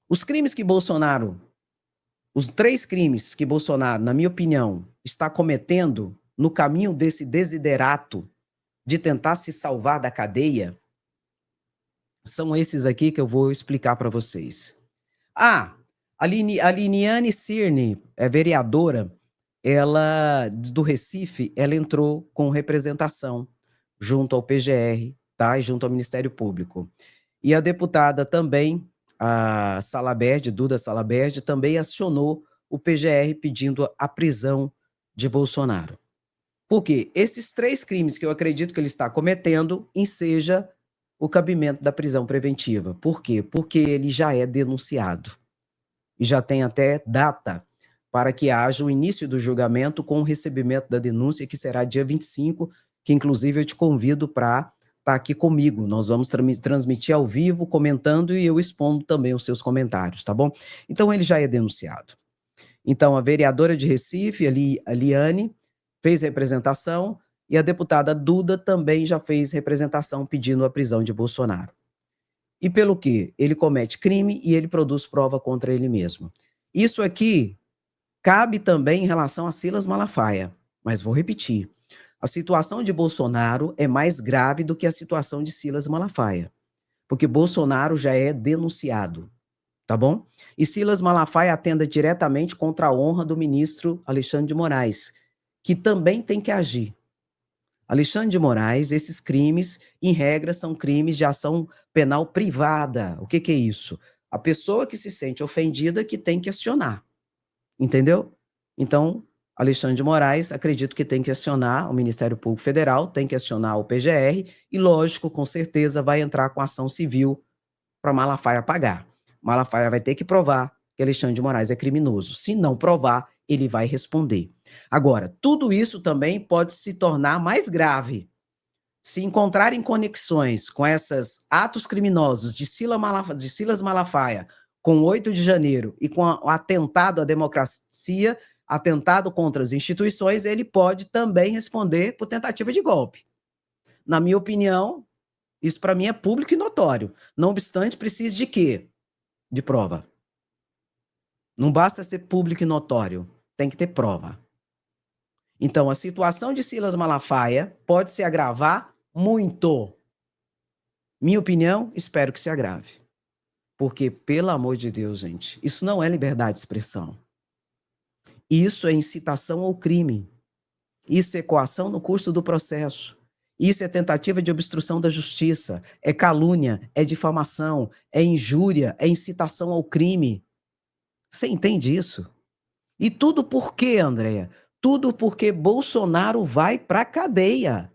Os crimes que Bolsonaro, os 3 crimes que Bolsonaro, na minha opinião, está cometendo no caminho desse desiderato de tentar se salvar da cadeia, são esses aqui que eu vou explicar para vocês. Ah, a Liniane Cirne, vereadora, ela do Recife, ela entrou com representação junto ao PGR, tá? E junto ao Ministério Público. E a deputada também, a Salabert, Duda Salabert, também acionou o PGR pedindo a prisão de Bolsonaro. Por quê? Esses 3 crimes que eu acredito que ele está cometendo enseja o cabimento da prisão preventiva. Por quê? Porque ele já é denunciado. E já tem até data para que haja o início do julgamento com o recebimento da denúncia, que será dia 25, que inclusive eu te convido para estar aqui comigo. Nós vamos transmitir ao vivo, comentando, e eu expondo também os seus comentários, tá bom? Então ele já é denunciado. Então a vereadora de Recife, a Liane, fez representação, e a deputada Duda também já fez representação pedindo a prisão de Bolsonaro. E pelo quê? Ele comete crime e ele produz prova contra ele mesmo. Isso aqui cabe também em relação a Silas Malafaia, mas vou repetir. A situação de Bolsonaro é mais grave do que a situação de Silas Malafaia, porque Bolsonaro já é denunciado, tá bom? E Silas Malafaia atenta diretamente contra a honra do ministro Alexandre de Moraes, que também tem que agir. Alexandre de Moraes, esses crimes, em regra, são crimes de ação penal privada. O que é isso? A pessoa que se sente ofendida que tem que acionar. Entendeu? Então, Alexandre de Moraes, acredito que tem que acionar o Ministério Público Federal, tem que acionar o PGR e, lógico, com certeza, vai entrar com ação civil para Malafaia pagar. Malafaia vai ter que provar que Alexandre de Moraes é criminoso. Se não provar, ele vai responder. Agora, tudo isso também pode se tornar mais grave. Se encontrarem conexões com esses atos criminosos de Silas Malafaia com o 8 de janeiro e com o atentado à democracia, atentado contra as instituições, ele pode também responder por tentativa de golpe. Na minha opinião, isso para mim é público e notório. Não obstante, precisa de quê? De prova. Não basta ser público e notório, tem que ter prova. Então, a situação de Silas Malafaia pode se agravar muito. Minha opinião, espero que se agrave. Porque, pelo amor de Deus, gente, isso não é liberdade de expressão. Isso é incitação ao crime. Isso é coação no curso do processo. Isso é tentativa de obstrução da justiça. É calúnia, é difamação, é injúria, é incitação ao crime. Você entende isso? E tudo por quê, Andréia? Tudo porque Bolsonaro vai para a cadeia.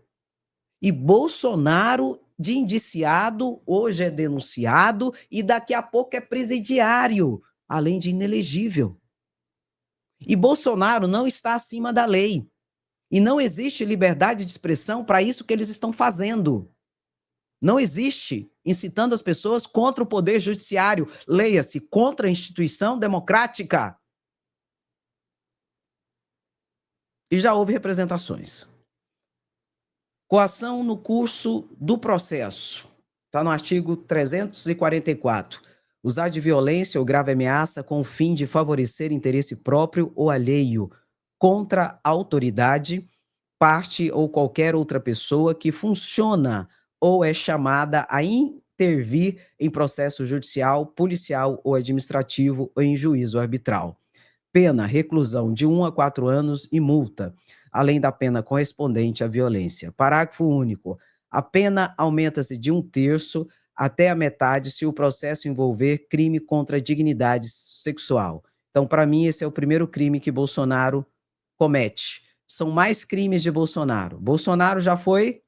E Bolsonaro, de indiciado, hoje é denunciado e daqui a pouco é presidiário, além de inelegível. E Bolsonaro não está acima da lei. E não existe liberdade de expressão para isso que eles estão fazendo. Não existe incitando as pessoas contra o poder judiciário. Leia-se, contra a instituição democrática. E já houve representações. Coação no curso do processo. Está no artigo 344. Usar de violência ou grave ameaça com o fim de favorecer interesse próprio ou alheio contra a autoridade, parte ou qualquer outra pessoa que funciona ou é chamada a intervir em processo judicial, policial ou administrativo ou em juízo arbitral. Pena, reclusão de 1 a 4 anos e multa, além da pena correspondente à violência. Parágrafo único. A pena aumenta-se de 1/3 até a metade se o processo envolver crime contra a dignidade sexual. Então, para mim, esse é o primeiro crime que Bolsonaro comete. São mais crimes de Bolsonaro. Bolsonaro já foi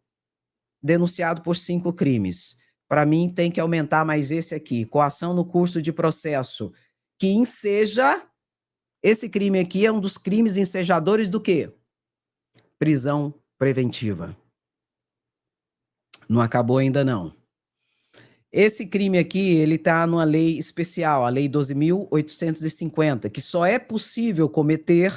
denunciado por 5 crimes. Para mim, tem que aumentar mais esse aqui. Coação no curso de processo, que enseja... Esse crime aqui é um dos crimes ensejadores do quê? Prisão preventiva. Não acabou ainda não. Esse crime aqui, ele está numa lei especial, a Lei 12.850, que só é possível cometer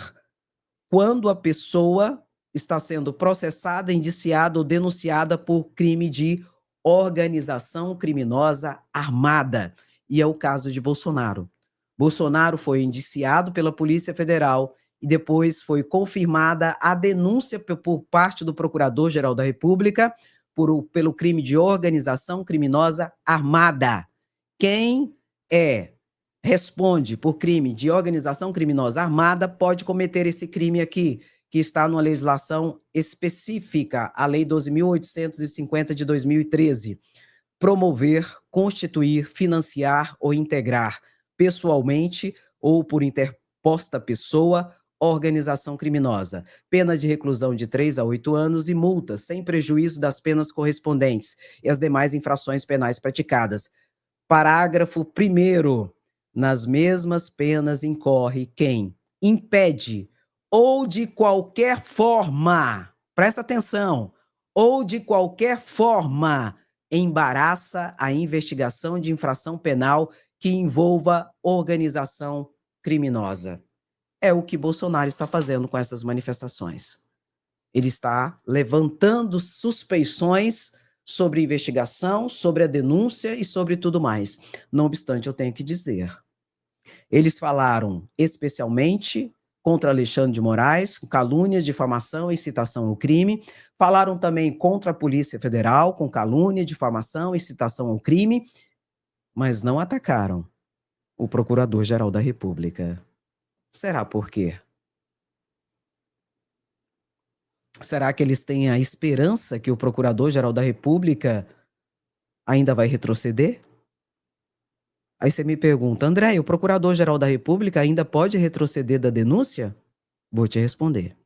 quando a pessoa está sendo processada, indiciada ou denunciada por crime de organização criminosa armada. e é o caso de Bolsonaro. Bolsonaro foi indiciado pela Polícia Federal e depois foi confirmada a denúncia por parte do Procurador-Geral da República pelo crime de organização criminosa armada. Quem responde por crime de organização criminosa armada pode cometer esse crime aqui, que está numa legislação específica, a Lei 12.850 de 2013. Promover, constituir, financiar ou integrar pessoalmente ou por interposta pessoa organização criminosa. Pena de reclusão de 3 a 8 anos e multa, sem prejuízo das penas correspondentes e as demais infrações penais praticadas. Parágrafo 1º. Nas mesmas penas incorre quem impede ou de qualquer forma, presta atenção, ou de qualquer forma embaraça a investigação de infração penal que envolva organização criminosa. É o que Bolsonaro está fazendo com essas manifestações. Ele está levantando suspeições sobre investigação, sobre a denúncia e sobre tudo mais. Não obstante, eu tenho que dizer, eles falaram especialmente contra Alexandre de Moraes, calúnia, difamação e incitação ao crime. Falaram também contra a Polícia Federal, com calúnia, difamação e incitação ao crime, mas não atacaram o Procurador-Geral da República. Será por quê? Será que eles têm a esperança que o Procurador-Geral da República ainda vai retroceder? Aí você me pergunta, André, o Procurador-Geral da República ainda pode retroceder da denúncia? Vou te responder.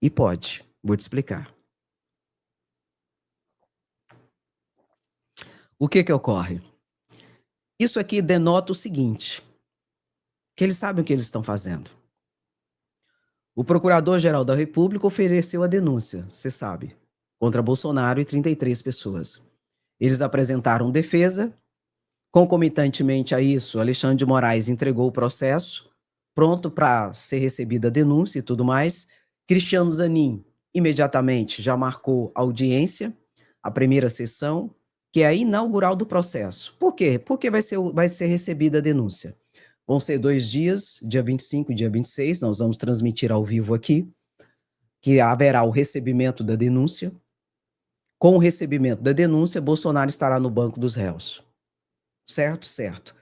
E pode. Vou te explicar. O que ocorre? Isso aqui denota o seguinte, que eles sabem o que eles estão fazendo. O Procurador-Geral da República ofereceu a denúncia, você sabe, contra Bolsonaro e 33 pessoas. Eles apresentaram defesa. Concomitantemente a isso, Alexandre de Moraes entregou o processo, pronto para ser recebida a denúncia e tudo mais. Cristiano Zanin imediatamente já marcou audiência, a primeira sessão, que é a inaugural do processo. Por quê? Porque vai ser recebida a denúncia. Vão ser 2 dias, dia 25 e dia 26, nós vamos transmitir ao vivo aqui, que haverá o recebimento da denúncia. Com o recebimento da denúncia, Bolsonaro estará no banco dos réus. Certo? Certo.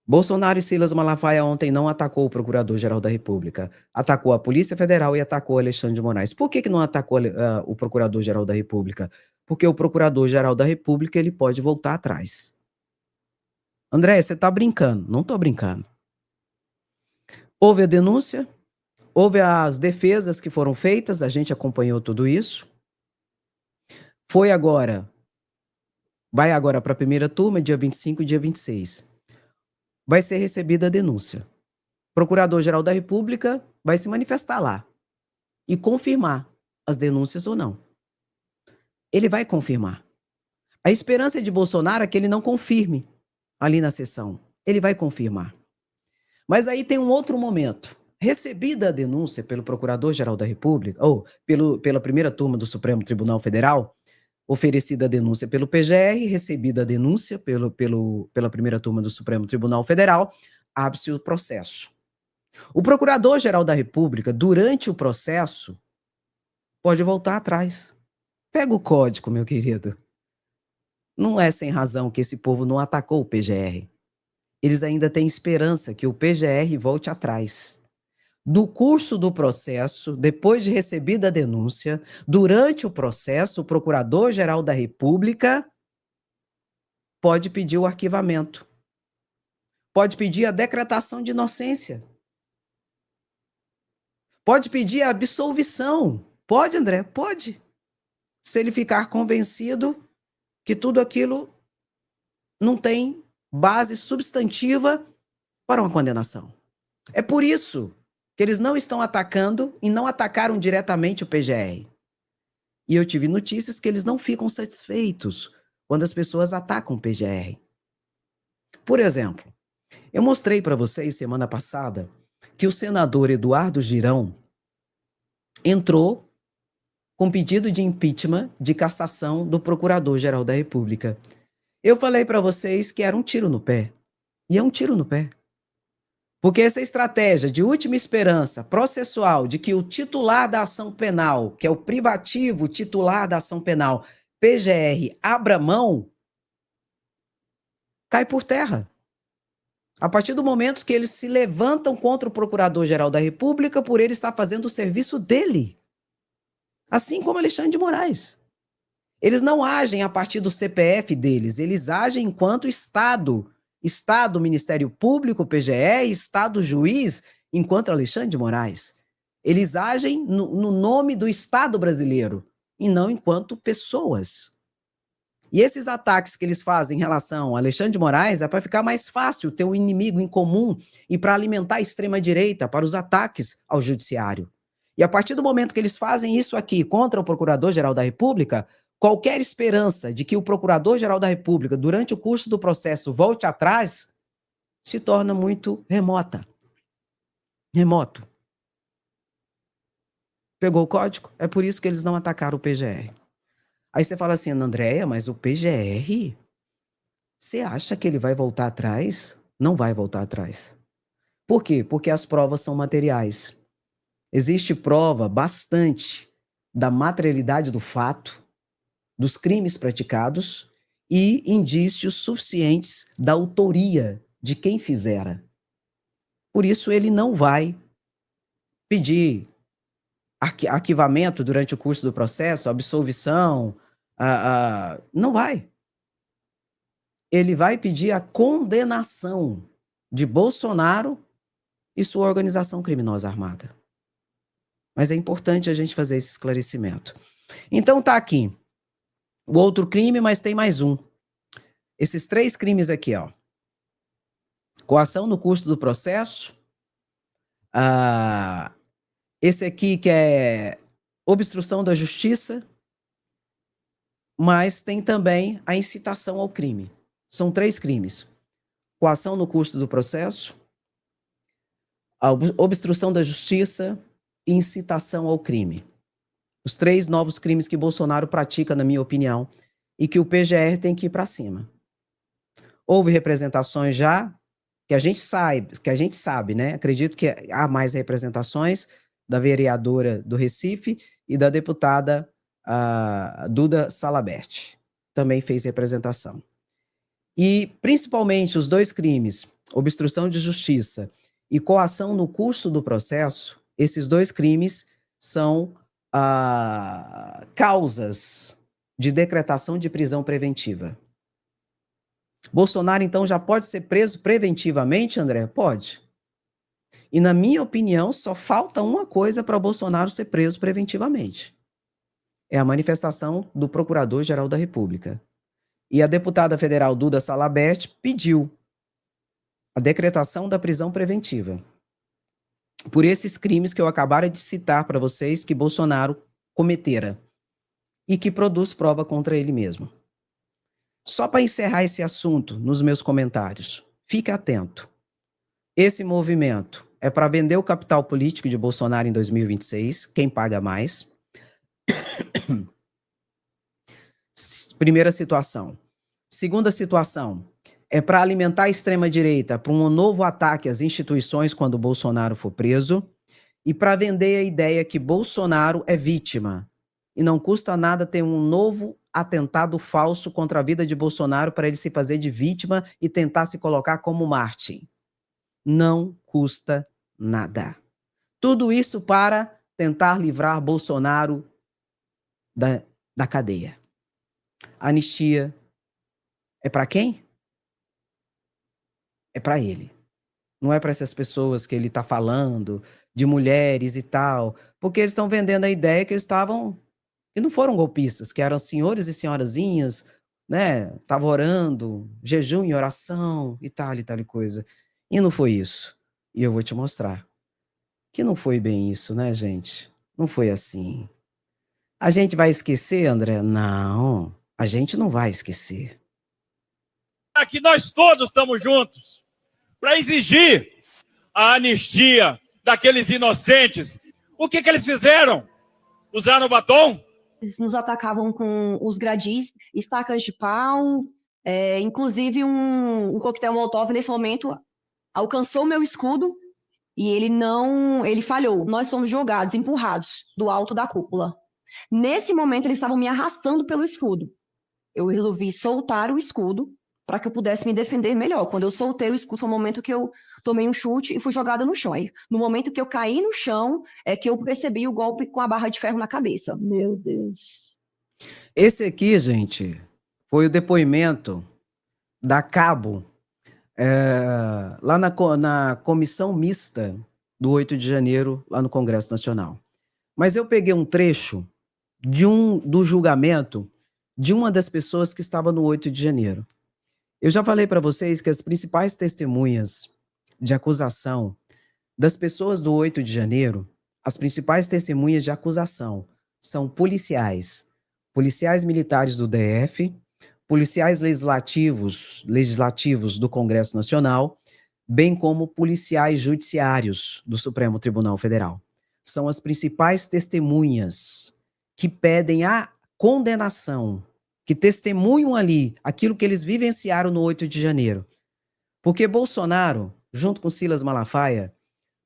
Bolsonaro e Silas Malafaia ontem não atacou o Procurador-Geral da República. Atacou a Polícia Federal e atacou Alexandre de Moraes. Por que não atacou o Procurador-Geral da República? Porque o Procurador-Geral da República ele pode voltar atrás. André, você está brincando. Não estou brincando. Houve a denúncia, houve as defesas que foram feitas, a gente acompanhou tudo isso. Vai agora para a primeira turma, dia 25 e dia 26. Vai ser recebida a denúncia. Procurador-Geral da República vai se manifestar lá e confirmar as denúncias ou não. Ele vai confirmar. A esperança de Bolsonaro é que ele não confirme ali na sessão. Ele vai confirmar. Mas aí tem um outro momento. Recebida a denúncia pelo Procurador-Geral da República, ou pela primeira turma do Supremo Tribunal Federal, oferecida a denúncia pelo PGR, recebida a denúncia pela primeira turma do Supremo Tribunal Federal, abre-se o processo. O Procurador-Geral da República, durante o processo, pode voltar atrás. Pega o código, meu querido. Não é sem razão que esse povo não atacou o PGR. Eles ainda têm esperança que o PGR volte atrás. No curso do processo, depois de recebida a denúncia, durante o processo, o Procurador-Geral da República pode pedir o arquivamento. Pode pedir a decretação de inocência. Pode pedir a absolvição. Pode, André? Pode. Se ele ficar convencido que tudo aquilo não tem base substantiva para uma condenação. É por isso que eles não estão atacando e não atacaram diretamente o PGR. E eu tive notícias que eles não ficam satisfeitos quando as pessoas atacam o PGR. Por exemplo, eu mostrei para vocês semana passada que o senador Eduardo Girão entrou com pedido de impeachment de cassação do Procurador-Geral da República. Eu falei para vocês que era um tiro no pé. E é um tiro no pé. Porque essa estratégia de última esperança processual de que o titular da ação penal, que é o privativo titular da ação penal, PGR, abra mão, cai por terra. A partir do momento que eles se levantam contra o Procurador-Geral da República por ele estar fazendo o serviço dele. Assim como Alexandre de Moraes. Eles não agem a partir do CPF deles, eles agem enquanto Estado. Estado, Ministério Público, PGE, Estado juiz, enquanto Alexandre de Moraes. Eles agem no nome do Estado brasileiro e não enquanto pessoas. E esses ataques que eles fazem em relação a Alexandre de Moraes é para ficar mais fácil ter um inimigo em comum e para alimentar a extrema-direita para os ataques ao judiciário. E a partir do momento que eles fazem isso aqui contra o Procurador-Geral da República, qualquer esperança de que o Procurador-Geral da República, durante o curso do processo, volte atrás, se torna muito remota. Remoto. Pegou o código? É por isso que eles não atacaram o PGR. Aí você fala assim, Andréia, mas o PGR, você acha que ele vai voltar atrás? Não vai voltar atrás. Por quê? Porque as provas são materiais. Existe prova bastante da materialidade do fato, dos crimes praticados e indícios suficientes da autoria de quem fizera. Por isso, ele não vai pedir arquivamento durante o curso do processo, absolvição, não vai. Ele vai pedir a condenação de Bolsonaro e sua organização criminosa armada. Mas é importante a gente fazer esse esclarecimento. Então tá aqui o outro crime, mas tem mais um. Esses 3 crimes aqui, ó. Coação no curso do processo. Esse aqui que é obstrução da justiça. Mas tem também a incitação ao crime. São 3 crimes. Coação no curso do processo, a obstrução da justiça e incitação ao crime. Os 3 novos crimes que Bolsonaro pratica, na minha opinião, e que o PGR tem que ir para cima. Houve representações já, que a gente sabe, né? Acredito que há mais representações da vereadora do Recife e da deputada Duda Salabert. Também fez representação. E, principalmente, os 2 crimes, obstrução de justiça e coação no curso do processo, esses 2 crimes são causas de decretação de prisão preventiva. Bolsonaro, então, já pode ser preso preventivamente, André? Pode. E, na minha opinião, só falta uma coisa para Bolsonaro ser preso preventivamente. É a manifestação do Procurador-Geral da República. E a deputada federal Duda Salabert pediu a decretação da prisão preventiva por esses crimes que eu acabara de citar para vocês que Bolsonaro cometera e que produz prova contra ele mesmo. Só para encerrar esse assunto nos meus comentários, fique atento. Esse movimento é para vender o capital político de Bolsonaro em 2026, quem paga mais. Primeira situação. Segunda situação, é para alimentar a extrema-direita para um novo ataque às instituições quando Bolsonaro for preso e para vender a ideia que Bolsonaro é vítima. E não custa nada ter um novo atentado falso contra a vida de Bolsonaro para ele se fazer de vítima e tentar se colocar como mártir. Não custa nada. Tudo isso para tentar livrar Bolsonaro da cadeia. Anistia é para quem? É para ele. Não é para essas pessoas que ele está falando, de mulheres e tal, porque eles estão vendendo a ideia que eles estavam, que não foram golpistas, que eram senhores e senhorazinhas, né? Estavam orando, jejum e oração e tal e coisa. E não foi isso. E eu vou te mostrar que não foi bem isso, né, gente? Não foi assim. A gente vai esquecer, André? Não, a gente não vai esquecer. Aqui nós todos estamos juntos para exigir a anistia daqueles inocentes. O que eles fizeram? Usaram batom? Eles nos atacavam com os gradis, estacas de pau, Inclusive, um coquetel Molotov, nesse momento, alcançou meu escudo e ele falhou. Nós fomos jogados, empurrados do alto da cúpula. Nesse momento, eles estavam me arrastando pelo escudo. Eu resolvi soltar o escudo para que eu pudesse me defender melhor. Quando eu soltei o escudo, foi o momento que eu tomei um chute e fui jogada no chão. Aí, no momento que eu caí no chão, é que eu percebi o golpe com a barra de ferro na cabeça. Meu Deus. Esse aqui, gente, foi o depoimento da Cabo, lá na comissão mista do 8 de janeiro, lá no Congresso Nacional. Mas eu peguei um trecho do julgamento de uma das pessoas que estava no 8 de janeiro. Eu já falei para vocês que as principais testemunhas de acusação das pessoas do 8 de janeiro, as principais testemunhas de acusação são policiais militares do DF, policiais legislativos do Congresso Nacional, bem como policiais judiciários do Supremo Tribunal Federal. São as principais testemunhas que pedem a condenação, que testemunham ali aquilo que eles vivenciaram no 8 de janeiro. Porque Bolsonaro, junto com Silas Malafaia,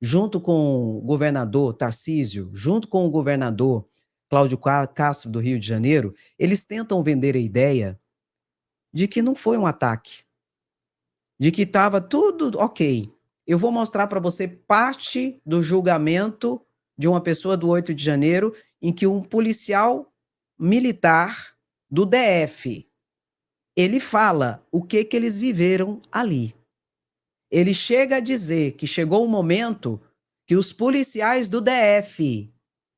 junto com o governador Tarcísio, junto com o governador Cláudio Castro do Rio de Janeiro, eles tentam vender a ideia de que não foi um ataque, de que estava tudo ok. Eu vou mostrar para você parte do julgamento de uma pessoa do 8 de janeiro em que um policial militar do DF, ele fala o que eles viveram ali. Ele chega a dizer que chegou o momento que os policiais do DF,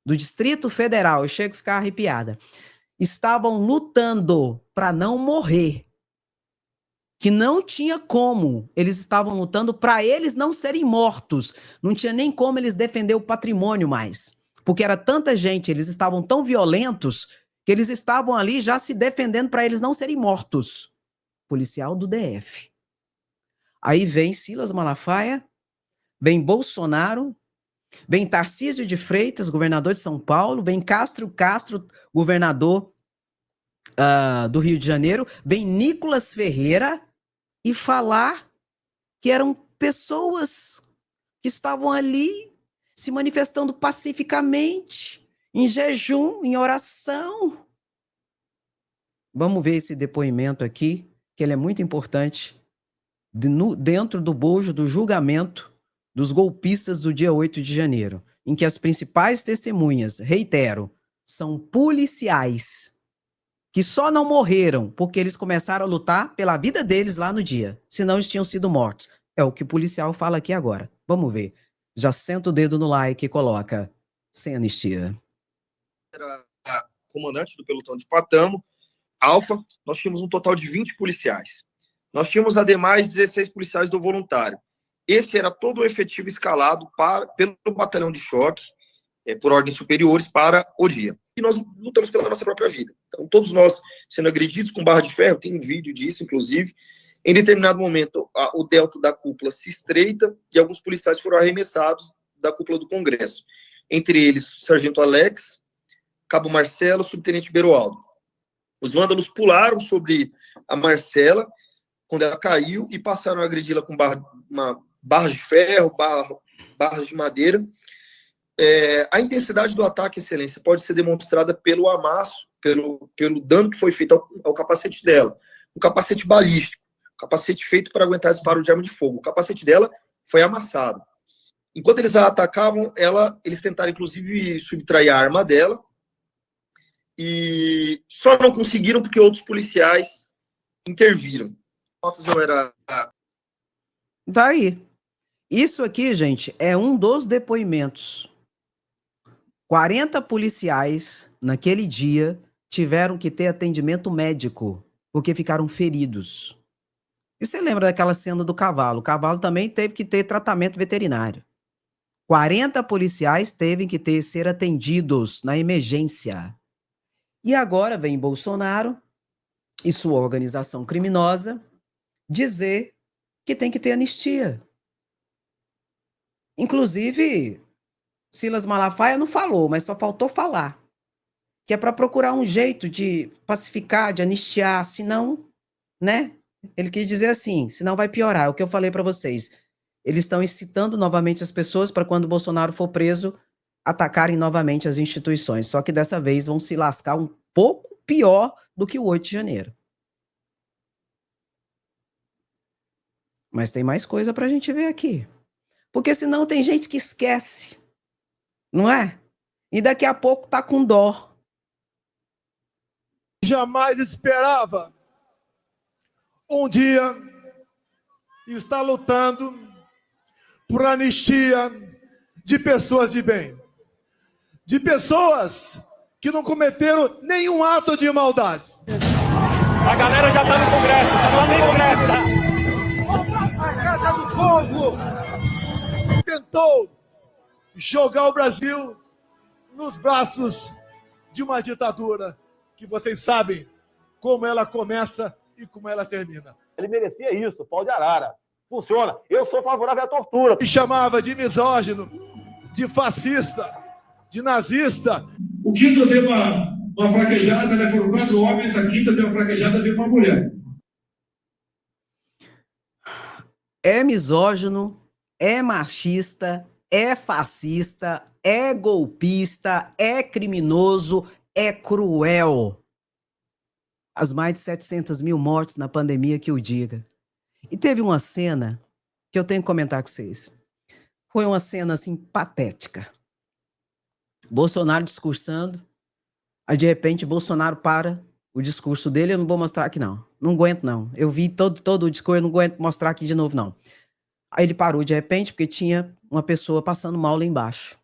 do Distrito Federal, eu chego a ficar arrepiada, estavam lutando para não morrer. Que não tinha como, eles estavam lutando para eles não serem mortos. Não tinha nem como eles defender o patrimônio mais. Porque era tanta gente, eles estavam tão violentos, que eles estavam ali já se defendendo para eles não serem mortos. Policial do DF. Aí vem Silas Malafaia, vem Bolsonaro, vem Tarcísio de Freitas, governador de São Paulo, vem Castro, governador do Rio de Janeiro, vem Nicolas Ferreira e falar que eram pessoas que estavam ali se manifestando pacificamente, em jejum, em oração. Vamos ver esse depoimento aqui, que ele é muito importante, dentro do bojo do julgamento dos golpistas do dia 8 de janeiro, em que as principais testemunhas, reitero, são policiais que só não morreram porque eles começaram a lutar pela vida deles lá no dia, senão eles tinham sido mortos. É o que o policial fala aqui agora. Vamos ver. Já senta o dedo no like e coloca sem anistia. Era a comandante do pelotão de Patamo, Alfa, nós tínhamos um total de 20 policiais. Nós tínhamos, ademais, 16 policiais do voluntário. Esse era todo o efetivo escalado pelo batalhão de choque, por ordens superiores, para o dia. E nós lutamos pela nossa própria vida. Então, todos nós sendo agredidos com barra de ferro, tem um vídeo disso, inclusive. Em determinado momento, o delta da cúpula se estreita e alguns policiais foram arremessados da cúpula do Congresso. Entre eles, Sargento Alex, Cabo Marcelo, Subtenente Beroaldo. Os vândalos pularam sobre a Marcela, quando ela caiu, e passaram a agredi-la com barra de ferro, barras de madeira. A intensidade do ataque, excelência, pode ser demonstrada pelo amasso, pelo dano que foi feito ao capacete dela. Um capacete balístico, capacete feito para aguentar disparo de arma de fogo. O capacete dela foi amassado. Enquanto eles a atacavam, eles tentaram, inclusive, subtrair a arma dela, e só não conseguiram porque outros policiais interviram. Daí, isso aqui, gente, é um dos depoimentos. 40 policiais, naquele dia, tiveram que ter atendimento médico, porque ficaram feridos. E você lembra daquela cena do cavalo? O cavalo também teve que ter tratamento veterinário. 40 policiais teve que ser atendidos na emergência. E agora vem Bolsonaro e sua organização criminosa dizer que tem que ter anistia. Inclusive, Silas Malafaia não falou, mas só faltou falar. Que é para procurar um jeito de pacificar, de anistiar, senão né? Ele quis dizer assim, senão vai piorar. É o que eu falei para vocês. Eles estão incitando novamente as pessoas para quando o Bolsonaro for preso, atacarem novamente as instituições. Só que dessa vez vão se lascar um pouco pior do que o 8 de janeiro. Mas tem mais coisa para a gente ver aqui. Porque senão tem gente que esquece, não é? E daqui a pouco tá com dó. Jamais esperava um dia estar lutando por anistia de pessoas de bem, de pessoas que não cometeram nenhum ato de maldade. A galera já tá no Congresso, A Casa do Povo tentou jogar o Brasil nos braços de uma ditadura que vocês sabem como ela começa e como ela termina. Ele merecia isso, pau de arara. Funciona. Eu sou favorável à tortura. Me chamava de misógino, de fascista, de nazista. O quinto deu uma fraquejada, né? Foram 4 homens, a quinta deu uma fraquejada, veio uma mulher. É misógino, é machista, é fascista, é golpista, é criminoso, é cruel. As mais de 700 mil mortes na pandemia que o diga. E teve uma cena que eu tenho que comentar com vocês. Foi uma cena, assim, patética. Bolsonaro discursando, aí de repente Bolsonaro para o discurso dele, eu não vou mostrar aqui não. Não aguento não. Eu vi todo o discurso, eu não aguento mostrar aqui de novo não. Aí ele parou de repente porque tinha uma pessoa passando mal lá embaixo.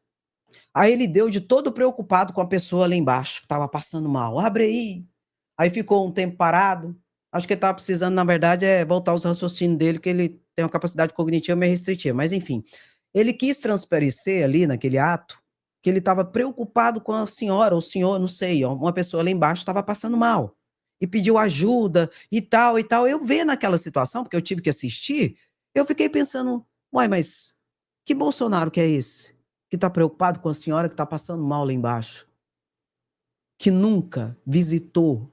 Aí ele deu de todo preocupado com a pessoa lá embaixo, que estava passando mal. Abre aí. Aí ficou um tempo parado. Acho que ele estava precisando, na verdade, voltar aos raciocínios dele, que ele tem uma capacidade cognitiva meio restritiva. Mas, enfim, ele quis transparecer ali, naquele ato, que ele estava preocupado com a senhora, ou o senhor, não sei, uma pessoa lá embaixo estava passando mal. E pediu ajuda e tal, e tal. Eu vendo naquela situação, porque eu tive que assistir, eu fiquei pensando, uai, mas que Bolsonaro que é esse? Que está preocupado com a senhora que está passando mal lá embaixo? Que nunca visitou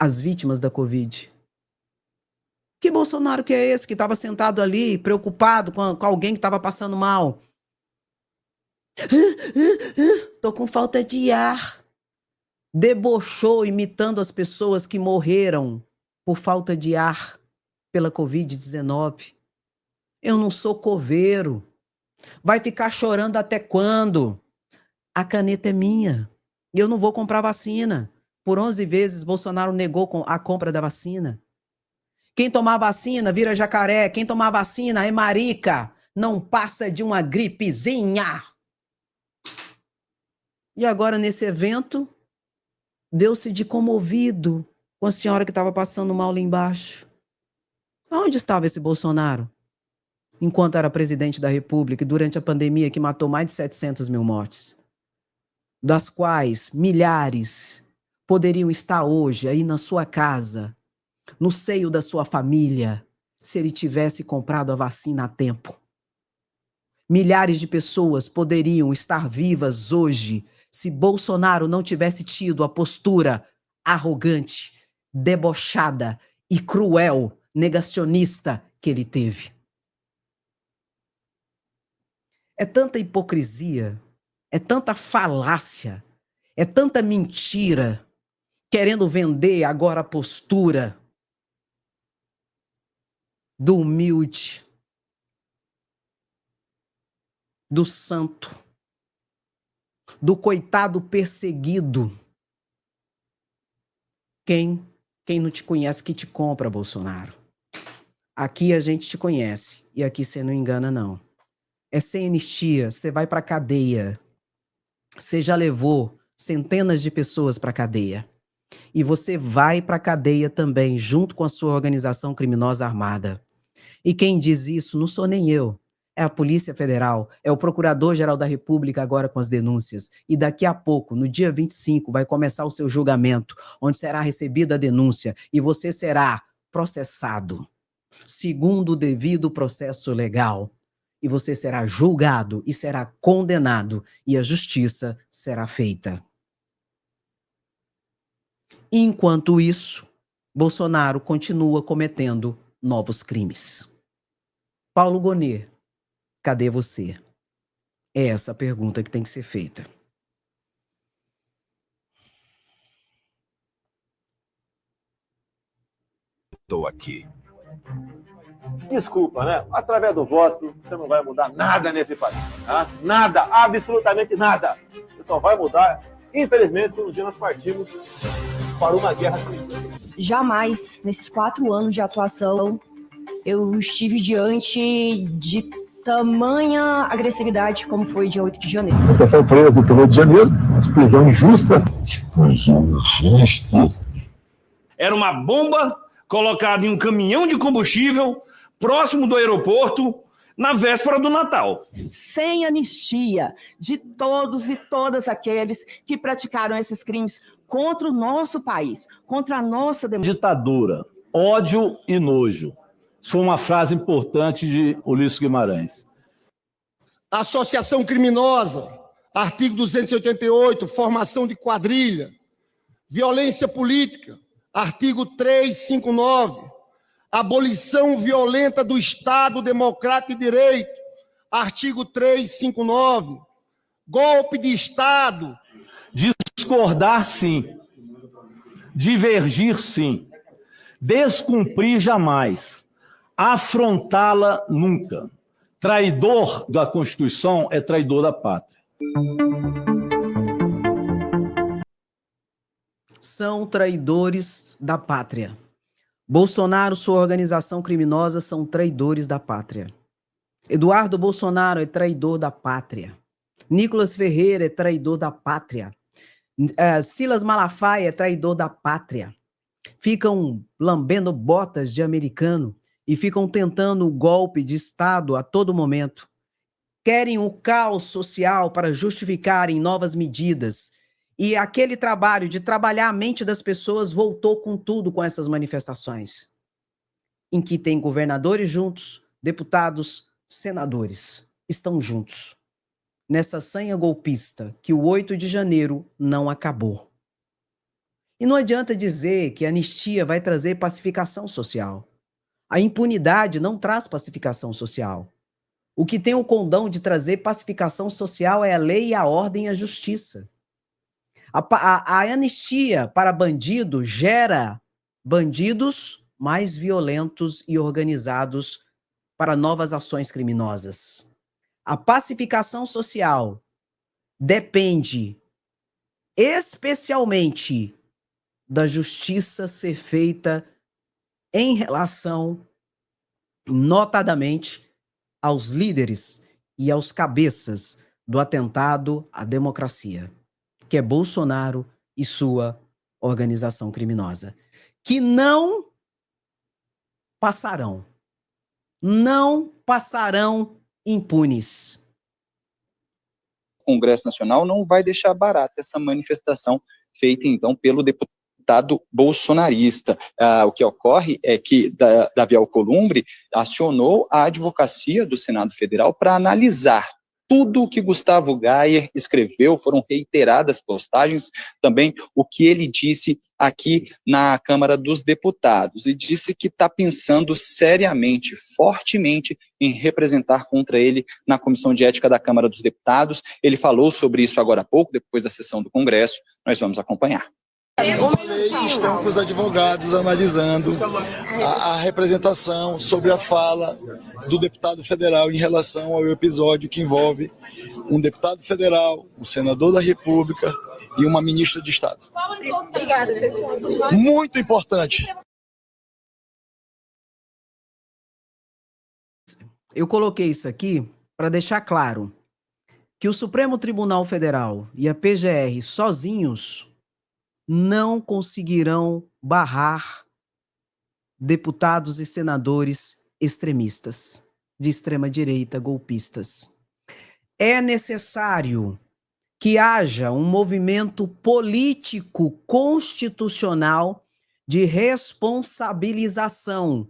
as vítimas da Covid. Que Bolsonaro que é esse que estava sentado ali, preocupado com alguém que estava passando mal? Tô com falta de ar. Debochou imitando as pessoas que morreram por falta de ar pela Covid-19. Eu não sou coveiro. Vai ficar chorando até quando? A caneta é minha. E eu não vou comprar vacina. Por 11 vezes, Bolsonaro negou a compra da vacina. Quem tomar vacina vira jacaré. Quem tomar vacina é marica. Não passa de uma gripezinha. E agora, nesse evento, deu-se de comovido com a senhora que estava passando mal lá embaixo. Onde estava esse Bolsonaro? Enquanto era presidente da República e durante a pandemia que matou mais de 700 mil mortes. Das quais milhares poderiam estar hoje aí na sua casa, no seio da sua família, se ele tivesse comprado a vacina a tempo. Milhares de pessoas poderiam estar vivas hoje se Bolsonaro não tivesse tido a postura arrogante, debochada e cruel, negacionista que ele teve. É tanta hipocrisia, é tanta falácia, é tanta mentira, querendo vender agora a postura do humilde, do santo, do coitado perseguido. Quem não te conhece que te compra, Bolsonaro. Aqui a gente te conhece e aqui você não engana, não. É sem anistia, você vai para cadeia. Você já levou centenas de pessoas para cadeia. E você vai para cadeia também, junto com a sua organização criminosa armada. E quem diz isso não sou nem eu. É a Polícia Federal, é o Procurador-Geral da República agora com as denúncias. E daqui a pouco, no dia 25, vai começar o seu julgamento, onde será recebida a denúncia e você será processado, segundo o devido processo legal. E você será julgado e será condenado e a justiça será feita. Enquanto isso, Bolsonaro continua cometendo novos crimes. Paulo Gonet, cadê você? É essa a pergunta que tem que ser feita. Estou aqui. Desculpa, né? Através do voto, você não vai mudar nada nesse país. Tá? Nada, absolutamente nada. Você só vai mudar, infelizmente, quando um dia nós partimos para uma guerra civil. Jamais, nesses 4 anos de atuação, eu estive diante de tamanha agressividade como foi dia 8 de janeiro. Está sendo preso pelo Rio de Janeiro, prisão injusta. Era uma bomba colocada em um caminhão de combustível próximo do aeroporto na véspera do Natal. Sem anistia de todos e todas aqueles que praticaram esses crimes contra o nosso país, contra a nossa democracia. Ditadura, ódio e nojo. Isso foi uma frase importante de Ulisses Guimarães. Associação criminosa, artigo 288, formação de quadrilha. Violência política, artigo 359. Abolição violenta do Estado Democrático e Direito, artigo 359. Golpe de Estado. Discordar, sim. Divergir, sim. Descumprir, jamais. Afrontá-la, nunca. Traidor da Constituição é traidor da pátria. São traidores da pátria. Bolsonaro, sua organização criminosa, são traidores da pátria. Eduardo Bolsonaro é traidor da pátria. Nicolas Ferreira é traidor da pátria. Silas Malafaia é traidor da pátria. Ficam lambendo botas de americano e ficam tentando o golpe de Estado a todo momento. Querem o caos social para justificarem novas medidas. E aquele trabalho de trabalhar a mente das pessoas voltou com tudo com essas manifestações, em que tem governadores juntos, deputados, senadores, estão juntos. Nessa sanha golpista que o 8 de janeiro não acabou. E não adianta dizer que a anistia vai trazer pacificação social. A impunidade não traz pacificação social. O que tem o condão de trazer pacificação social é a lei, a ordem e a justiça. A anistia para bandido gera bandidos mais violentos e organizados para novas ações criminosas. A pacificação social depende especialmente da justiça ser feita em relação, notadamente, aos líderes e aos cabeças do atentado à democracia, que é Bolsonaro e sua organização criminosa, que não passarão impunes. O Congresso Nacional não vai deixar barata essa manifestação feita, então, pelo deputado bolsonarista. O que ocorre é que Davi Alcolumbre acionou a advocacia do Senado Federal para analisar tudo o que Gustavo Gayer escreveu, foram reiteradas postagens, também o que ele disse aqui na Câmara dos Deputados, e disse que está pensando seriamente, fortemente, em representar contra ele na Comissão de Ética da Câmara dos Deputados. Ele falou sobre isso agora há pouco, depois da sessão do Congresso. Nós vamos acompanhar. Estão com os advogados analisando a representação sobre a fala do deputado federal em relação ao episódio que envolve um deputado federal, um senador da República e uma ministra de Estado. Obrigada, pessoal. Muito importante. Eu coloquei isso aqui para deixar claro que o Supremo Tribunal Federal e a PGR sozinhos não conseguirão barrar deputados e senadores extremistas, de extrema-direita, golpistas. É necessário que haja um movimento político constitucional de responsabilização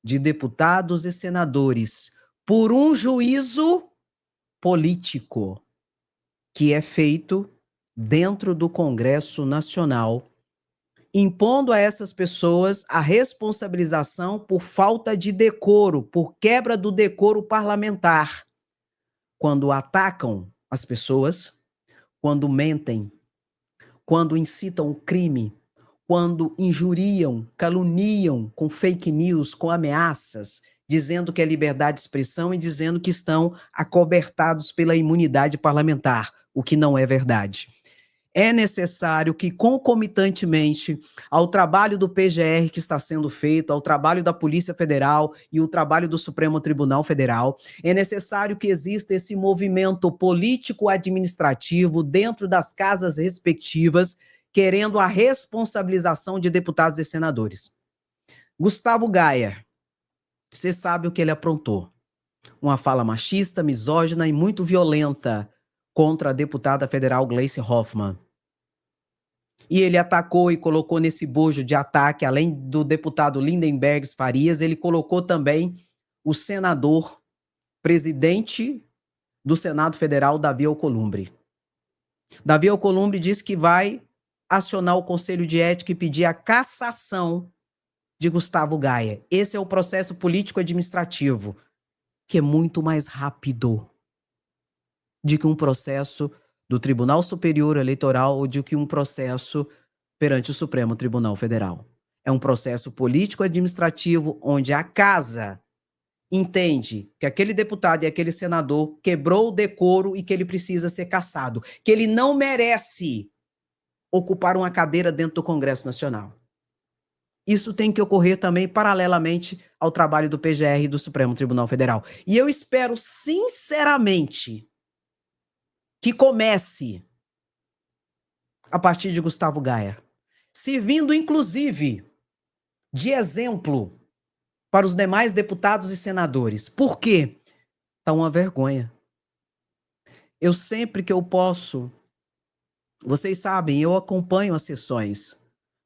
de deputados e senadores por um juízo político que é feito dentro do Congresso Nacional impondo a essas pessoas a responsabilização por falta de decoro, por quebra do decoro parlamentar, quando atacam as pessoas, quando mentem, quando incitam o crime, quando injuriam, caluniam com fake news, com ameaças, dizendo que é liberdade de expressão e dizendo que estão acobertados pela imunidade parlamentar, o que não é verdade. É necessário que, concomitantemente ao trabalho do PGR que está sendo feito, ao trabalho da Polícia Federal e o trabalho do Supremo Tribunal Federal, é necessário que exista esse movimento político-administrativo dentro das casas respectivas, querendo a responsabilização de deputados e senadores. Gustavo Gaia, você sabe o que ele aprontou. Uma fala machista, misógina e muito violenta contra a deputada federal Gleice Hoffmann. E ele atacou e colocou nesse bojo de ataque, além do deputado Lindenberg Farias, ele colocou também o senador, presidente do Senado Federal, Davi Alcolumbre. Davi Alcolumbre disse que vai acionar o Conselho de Ética e pedir a cassação de Gustavo Gaia. Esse é o processo político-administrativo, que é muito mais rápido de que um processo do Tribunal Superior Eleitoral ou de que um processo perante o Supremo Tribunal Federal. É um processo político-administrativo onde a casa entende que aquele deputado e aquele senador quebrou o decoro e que ele precisa ser cassado, que ele não merece ocupar uma cadeira dentro do Congresso Nacional. Isso tem que ocorrer também paralelamente ao trabalho do PGR e do Supremo Tribunal Federal. E eu espero, sinceramente, que comece a partir de Gustavo Gaia, servindo, inclusive, de exemplo para os demais deputados e senadores. Por quê? Tá uma vergonha. Eu sempre que eu posso, vocês sabem, eu acompanho as sessões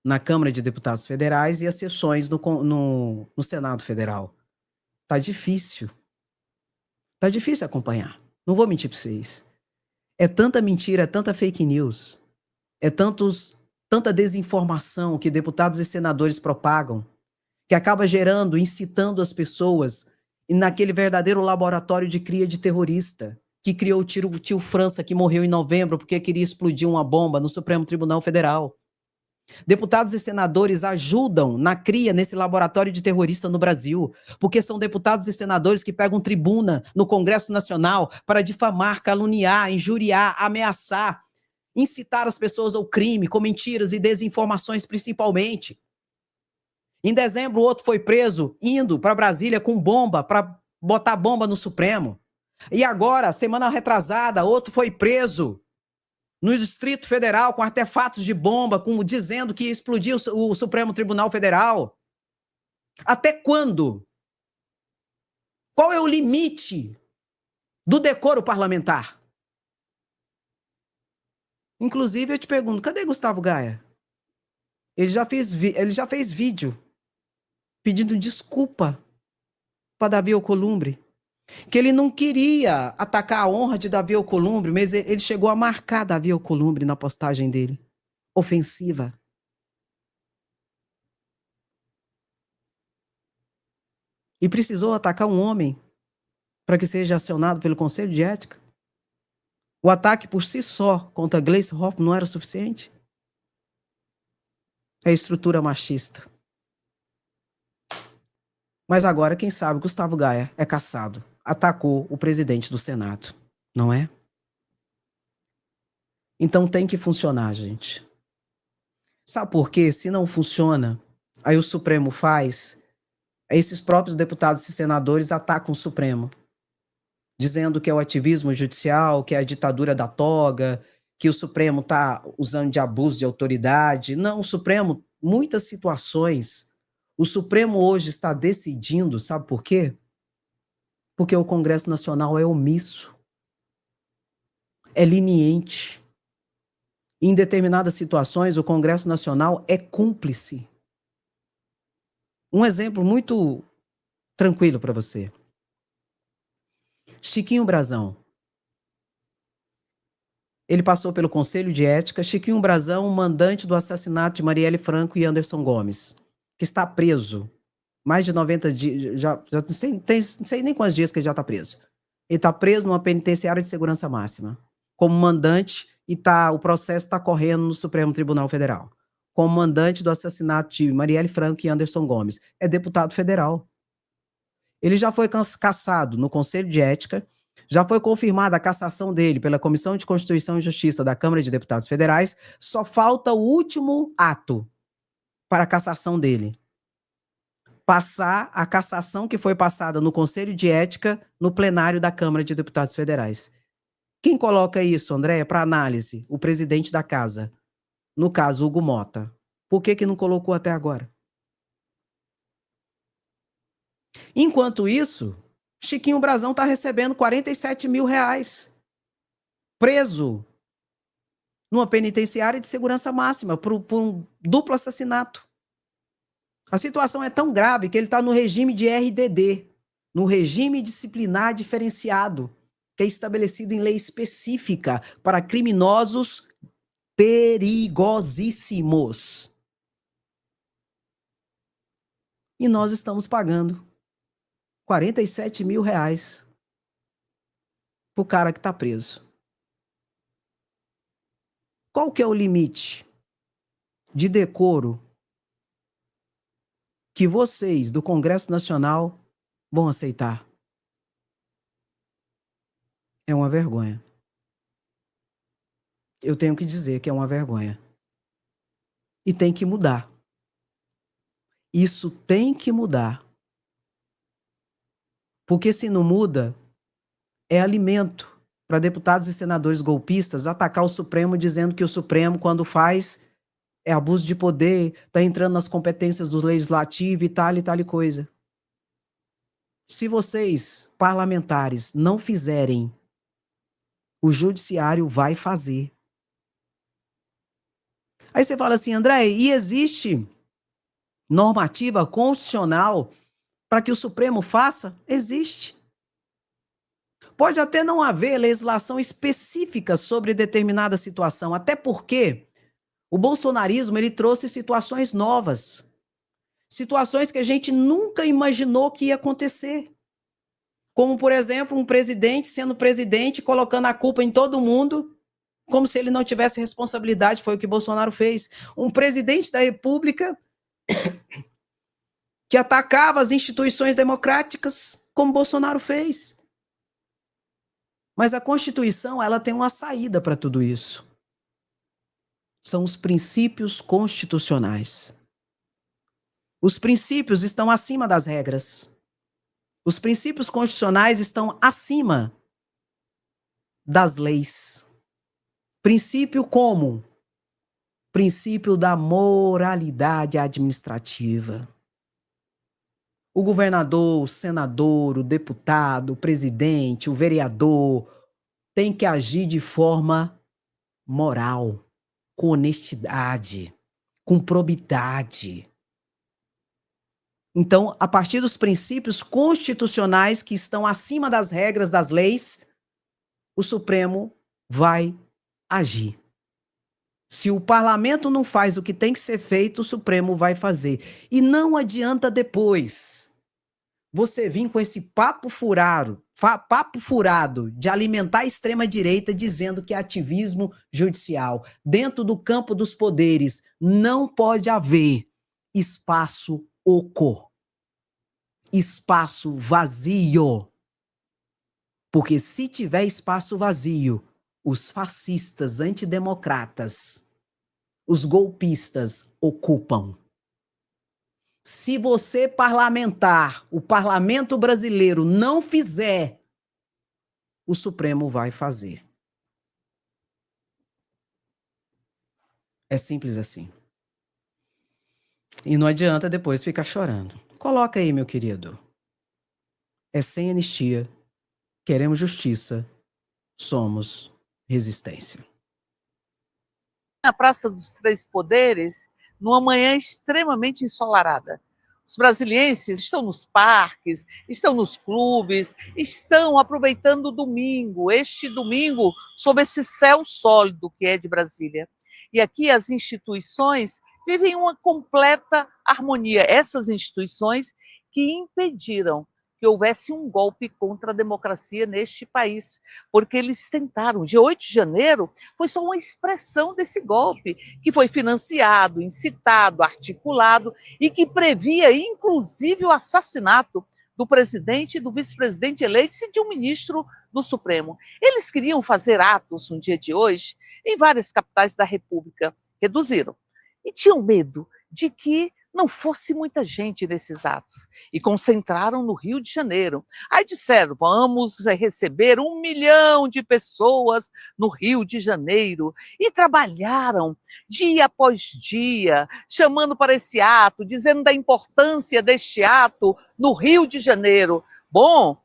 na Câmara de Deputados Federais e as sessões no Senado Federal. Tá difícil. Tá difícil acompanhar. Não vou mentir para vocês. É tanta mentira, é tanta fake news, é tanta desinformação que deputados e senadores propagam, que acaba gerando, incitando as pessoas naquele verdadeiro laboratório de cria de terrorista, que criou o tio França, que morreu em novembro porque queria explodir uma bomba no Supremo Tribunal Federal. Deputados e senadores ajudam na cria nesse laboratório de terrorista no Brasil, porque são deputados e senadores que pegam tribuna no Congresso Nacional para difamar, caluniar, injuriar, ameaçar, incitar as pessoas ao crime com mentiras e desinformações principalmente. Em dezembro, o outro foi preso indo para Brasília com bomba, para botar bomba no Supremo. E agora, semana retrasada, outro foi preso no Distrito Federal com artefatos de bomba, dizendo que explodiu o Supremo Tribunal Federal. Até quando? Qual é o limite do decoro parlamentar? Inclusive, eu te pergunto, cadê Gustavo Gaia? Ele já fez vídeo pedindo desculpa para Davi Alcolumbre, que ele não queria atacar a honra de Davi Alcolumbre, mas ele chegou a marcar Davi Alcolumbre na postagem dele. Ofensiva. E precisou atacar um homem para que seja acionado pelo Conselho de Ética? O ataque por si só contra Gleice Hoffmann não era suficiente? É estrutura machista. Mas agora, quem sabe, Gustavo Gaia é cassado. Atacou o presidente do Senado, não é? Então tem que funcionar, gente. Sabe por quê? Se não funciona, aí o Supremo faz, esses próprios deputados e senadores atacam o Supremo, dizendo que é o ativismo judicial, que é a ditadura da toga, que o Supremo está usando de abuso de autoridade. Não, o Supremo, muitas situações, o Supremo hoje está decidindo, sabe por quê? Porque o Congresso Nacional é omisso, é leniente. Em determinadas situações, o Congresso Nacional é cúmplice. Um exemplo muito tranquilo para você. Chiquinho Brazão. Ele passou pelo Conselho de Ética. Chiquinho Brazão, mandante do assassinato de Marielle Franco e Anderson Gomes, que está preso. Mais de 90 dias, já não sei nem quantos dias que ele já está preso. Ele está preso numa penitenciária de segurança máxima, como mandante, e o processo está correndo no Supremo Tribunal Federal. Como mandante do assassinato de Marielle Franco e Anderson Gomes. É deputado federal. Ele já foi cassado no Conselho de Ética, já foi confirmada a cassação dele pela Comissão de Constituição e Justiça da Câmara de Deputados Federais, só falta o último ato para a cassação dele. Passar a cassação que foi passada no Conselho de Ética no plenário da Câmara de Deputados Federais. Quem coloca isso, Andréia, para análise? O presidente da casa. No caso, Hugo Mota. Por que não colocou até agora? Enquanto isso, Chiquinho Brazão está recebendo R$47 mil, preso numa penitenciária de segurança máxima por um duplo assassinato. A situação é tão grave que ele está no regime de RDD, no regime disciplinar diferenciado, que é estabelecido em lei específica para criminosos perigosíssimos. E nós estamos pagando R$47 mil pro cara que está preso. Qual que é o limite de decoro que vocês do Congresso Nacional vão aceitar? É uma vergonha. Eu tenho que dizer que é uma vergonha. E tem que mudar. Isso tem que mudar. Porque se não muda, é alimento para deputados e senadores golpistas atacar o Supremo, dizendo que o Supremo, quando faz, é abuso de poder, está entrando nas competências do legislativo e tal coisa. Se vocês, parlamentares, não fizerem, o judiciário vai fazer. Aí você fala assim, André, e existe normativa constitucional para que o Supremo faça? Existe. Pode até não haver legislação específica sobre determinada situação, até porque o bolsonarismo ele trouxe situações novas, situações que a gente nunca imaginou que ia acontecer. Como, por exemplo, um presidente sendo presidente, colocando a culpa em todo mundo, como se ele não tivesse responsabilidade, foi o que Bolsonaro fez. Um presidente da República que atacava as instituições democráticas, como Bolsonaro fez. Mas a Constituição, ela tem uma saída para tudo isso. São os princípios constitucionais. Os princípios estão acima das regras. Os princípios constitucionais estão acima das leis. Princípio como? Princípio da moralidade administrativa. O governador, o senador, o deputado, o presidente, o vereador tem que agir de forma moral, com honestidade, com probidade. Então, a partir dos princípios constitucionais que estão acima das regras das leis, o Supremo vai agir. Se o parlamento não faz o que tem que ser feito, o Supremo vai fazer. E não adianta depois você vir com esse papo furado de alimentar a extrema-direita dizendo que é ativismo judicial. Dentro do campo dos poderes não pode haver espaço oco, espaço vazio. Porque se tiver espaço vazio, os fascistas antidemocratas, os golpistas ocupam. Se você parlamentar, o parlamento brasileiro não fizer, o Supremo vai fazer. É simples assim. E não adianta depois ficar chorando. Coloca aí, meu querido. É sem anistia. Queremos justiça. Somos resistência. Na Praça dos Três Poderes, numa manhã extremamente ensolarada. Os brasilienses estão nos parques, estão nos clubes, estão aproveitando o domingo, este domingo, sob esse céu sólido que é de Brasília. E aqui as instituições vivem uma completa harmonia. Essas instituições que impediram que houvesse um golpe contra a democracia neste país, porque eles tentaram. Dia 8 de janeiro foi só uma expressão desse golpe, que foi financiado, incitado, articulado e que previa, inclusive, o assassinato do presidente e do vice-presidente eleitos e de um ministro do Supremo. Eles queriam fazer atos no dia de hoje em várias capitais da República, reduziram. E tinham medo de que não fosse muita gente nesses atos. E concentraram no Rio de Janeiro. Aí disseram, vamos receber 1 milhão de pessoas no Rio de Janeiro. E trabalharam dia após dia, chamando para esse ato, dizendo da importância deste ato no Rio de Janeiro. Bom,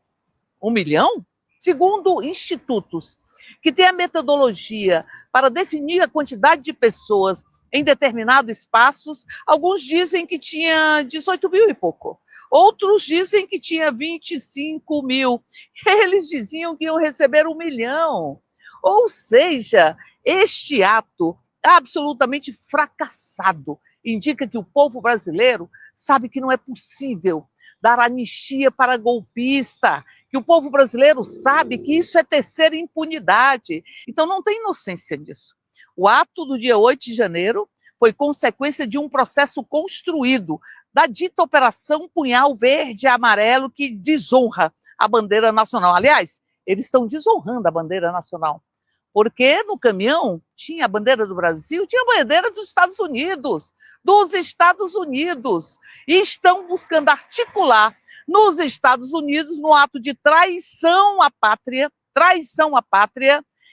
1 milhão? Segundo institutos que têm a metodologia para definir a quantidade de pessoas em determinados espaços, alguns dizem que tinha 18 mil e pouco. Outros dizem que tinha 25 mil. Eles diziam que iam receber 1 milhão. Ou seja, este ato absolutamente fracassado indica que o povo brasileiro sabe que não é possível dar anistia para golpista, que o povo brasileiro sabe que isso é tecer impunidade. Então não tem inocência nisso. O ato do dia 8 de janeiro foi consequência de um processo construído da dita Operação Punhal Verde e Amarelo, que desonra a bandeira nacional. Aliás, eles estão desonrando a bandeira nacional, porque no caminhão tinha a bandeira do Brasil, tinha a bandeira dos Estados Unidos, e estão buscando articular nos Estados Unidos, no ato de traição à pátria,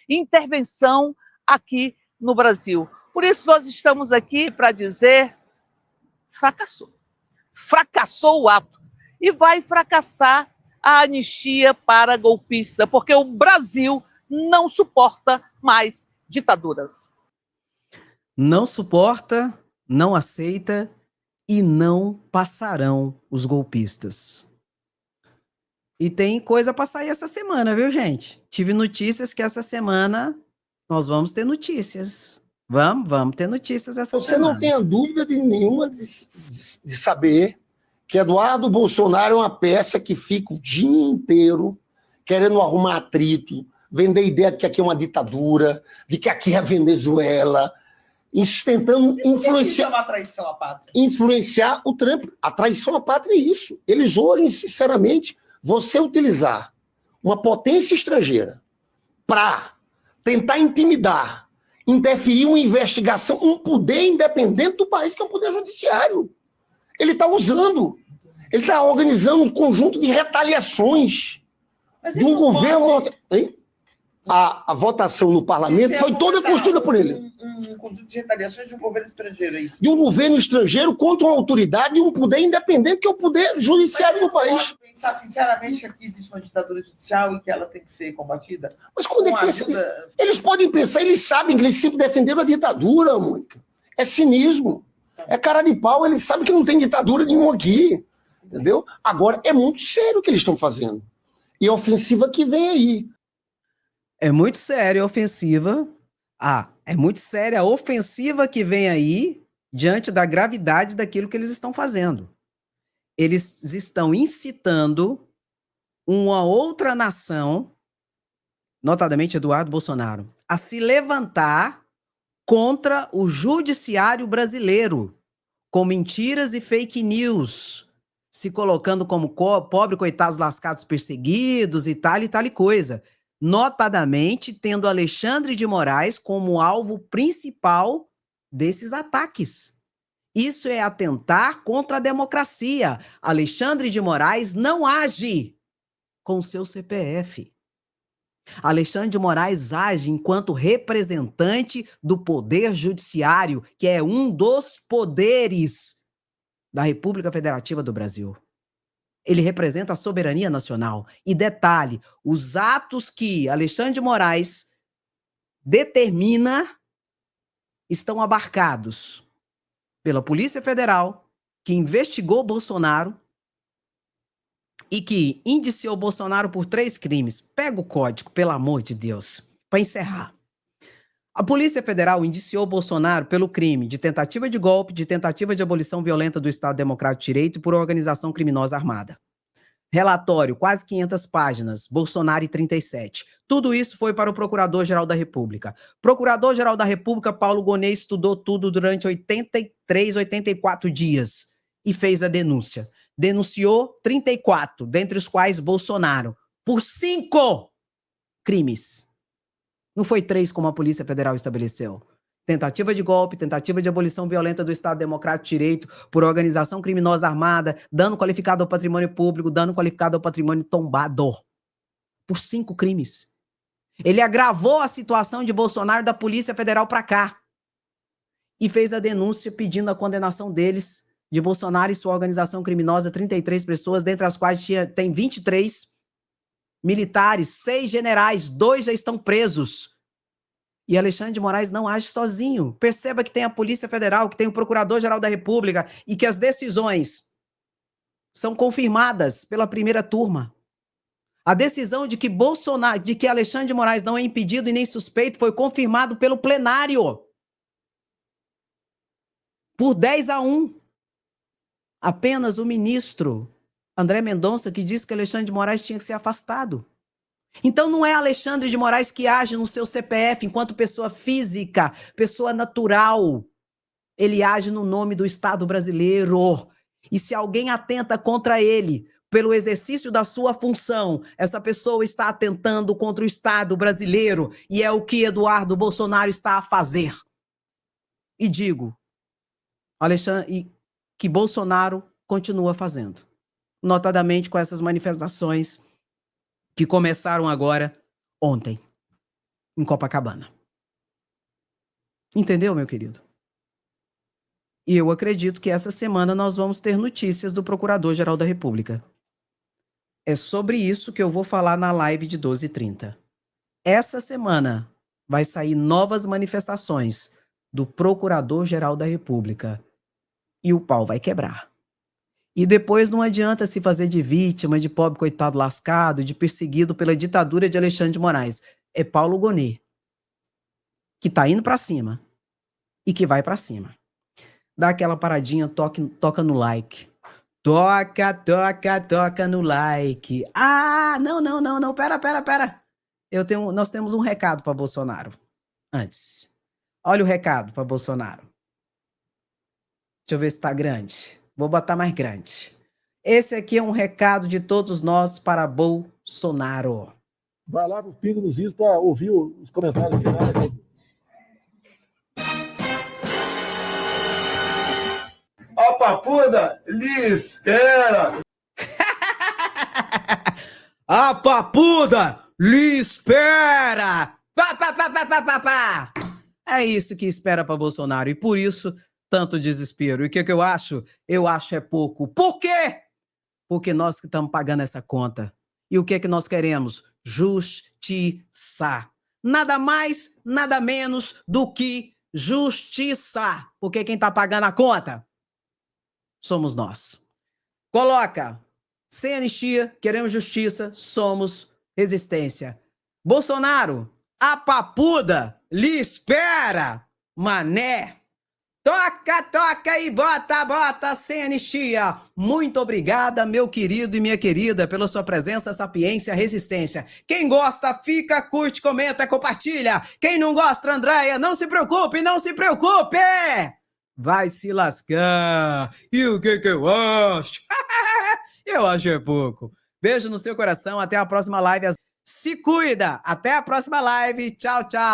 intervenção aqui no Brasil. Por isso nós estamos aqui para dizer, fracassou o ato e vai fracassar a anistia para golpista, porque o Brasil não suporta mais ditaduras. Não suporta, não aceita e não passarão os golpistas. E tem coisa para sair essa semana, viu, gente? Tive notícias que essa semana nós vamos ter notícias. Vamos ter notícias essa semana. Você não tenha dúvida nenhuma de saber que Eduardo Bolsonaro é uma peça que fica o dia inteiro querendo arrumar atrito, vender a ideia de que aqui é uma ditadura, de que aqui é a Venezuela, tentando influenciar. Uma traição à pátria. Influenciar o Trump. A traição à pátria é isso. Eles olham, sinceramente, você utilizar uma potência estrangeira para tentar intimidar, interferir uma investigação, um poder independente do país, que é o poder judiciário. Ele está usando, ele está organizando um conjunto de retaliações de um governo. A votação no parlamento foi toda construída por ele. Um conjunto de retaliações de um governo estrangeiro, é isso? De um governo estrangeiro contra uma autoridade e um poder independente, que é o poder judiciário do país. Pode pensar sinceramente que aqui existe uma ditadura judicial e que ela tem que ser combatida? Mas quando eles podem pensar, eles sabem que eles sempre defenderam a ditadura, Mônica. É cinismo. É cara de pau, eles sabem que não tem ditadura nenhuma aqui. Entendeu? Agora, é muito sério o que eles estão fazendo. E a ofensiva que vem aí. É muito séria a ofensiva. É muito séria a ofensiva que vem aí diante da gravidade daquilo que eles estão fazendo. Eles estão incitando uma outra nação, notadamente Eduardo Bolsonaro, a se levantar contra o judiciário brasileiro, com mentiras e fake news, se colocando como pobre, coitados lascados, perseguidos e tal coisa. Notadamente tendo Alexandre de Moraes como alvo principal desses ataques. Isso é atentar contra a democracia. Alexandre de Moraes não age com seu CPF. Alexandre de Moraes age enquanto representante do Poder Judiciário, que é um dos poderes da República Federativa do Brasil. Ele representa a soberania nacional. E detalhe, os atos que Alexandre de Moraes determina estão abarcados pela Polícia Federal, que investigou Bolsonaro e que indiciou Bolsonaro por 3 crimes. Pega o código, pelo amor de Deus, para encerrar. A Polícia Federal indiciou Bolsonaro pelo crime de tentativa de golpe, de tentativa de abolição violenta do Estado Democrático de Direito e por organização criminosa armada. Relatório, quase 500 páginas, Bolsonaro e 37. Tudo isso foi para o Procurador-Geral da República. Procurador-Geral da República, Paulo Gonet, estudou tudo durante 83, 84 dias e fez a denúncia. Denunciou 34, dentre os quais Bolsonaro, por 5 crimes. Não foi 3 como a Polícia Federal estabeleceu. Tentativa de golpe, tentativa de abolição violenta do Estado Democrático de Direito por organização criminosa armada, dano qualificado ao patrimônio público, dano qualificado ao patrimônio tombado. Por 5 crimes. Ele agravou a situação de Bolsonaro da Polícia Federal para cá. E fez a denúncia pedindo a condenação deles, de Bolsonaro e sua organização criminosa, 33 pessoas, dentre as quais tem 23 militares, 6 generais, 2 já estão presos. E Alexandre de Moraes não age sozinho. Perceba que tem a Polícia Federal, que tem o Procurador-Geral da República e que as decisões são confirmadas pela primeira turma. A decisão de que Alexandre de Moraes não é impedido e nem suspeito foi confirmado pelo plenário. Por 10-1. Apenas o ministro André Mendonça que disse que Alexandre de Moraes tinha que ser afastado. Então não é Alexandre de Moraes que age no seu CPF enquanto pessoa física, pessoa natural. Ele age no nome do Estado brasileiro. E se alguém atenta contra ele pelo exercício da sua função, essa pessoa está atentando contra o Estado brasileiro e é o que Eduardo Bolsonaro está a fazer. E digo, que Bolsonaro continua fazendo. Notadamente com essas manifestações que começaram agora, ontem, em Copacabana. Entendeu, meu querido? E eu acredito que essa semana nós vamos ter notícias do Procurador-Geral da República. É sobre isso que eu vou falar na live de 12h30. Essa semana vai sair novas manifestações do Procurador-Geral da República. E o pau vai quebrar. E depois não adianta se fazer de vítima, de pobre coitado lascado, de perseguido pela ditadura de Alexandre de Moraes. É Paulo Gonet, que tá indo para cima e que vai para cima. Dá aquela paradinha, toca no like. Toca no like. Ah, não, pera. Nós temos um recado para Bolsonaro. Antes. Olha o recado para Bolsonaro. Deixa eu ver se tá grande. Vou botar mais grande. Esse aqui é um recado de todos nós para Bolsonaro. Vai lá pro Pingo nos Is para ouvir os comentários finais. A papuda lhe espera. A papuda lhe espera. Pá. É isso que espera para Bolsonaro e por isso tanto desespero. E o que eu acho? Eu acho é pouco. Por quê? Porque nós que estamos pagando essa conta. E o que nós queremos? Justiça. Nada mais, nada menos do que justiça. Porque quem está pagando a conta somos nós. Coloca. Sem anistia, queremos justiça, somos resistência. Bolsonaro, a papuda lhe espera, mané. Toca e bota, sem anistia. Muito obrigada, meu querido e minha querida, pela sua presença, sapiência, resistência. Quem gosta, fica, curte, comenta, compartilha. Quem não gosta, Andréia, não se preocupe. Vai se lascar. E o que eu acho? Eu acho é pouco. Beijo no seu coração, até a próxima live. Se cuida, até a próxima live. Tchau.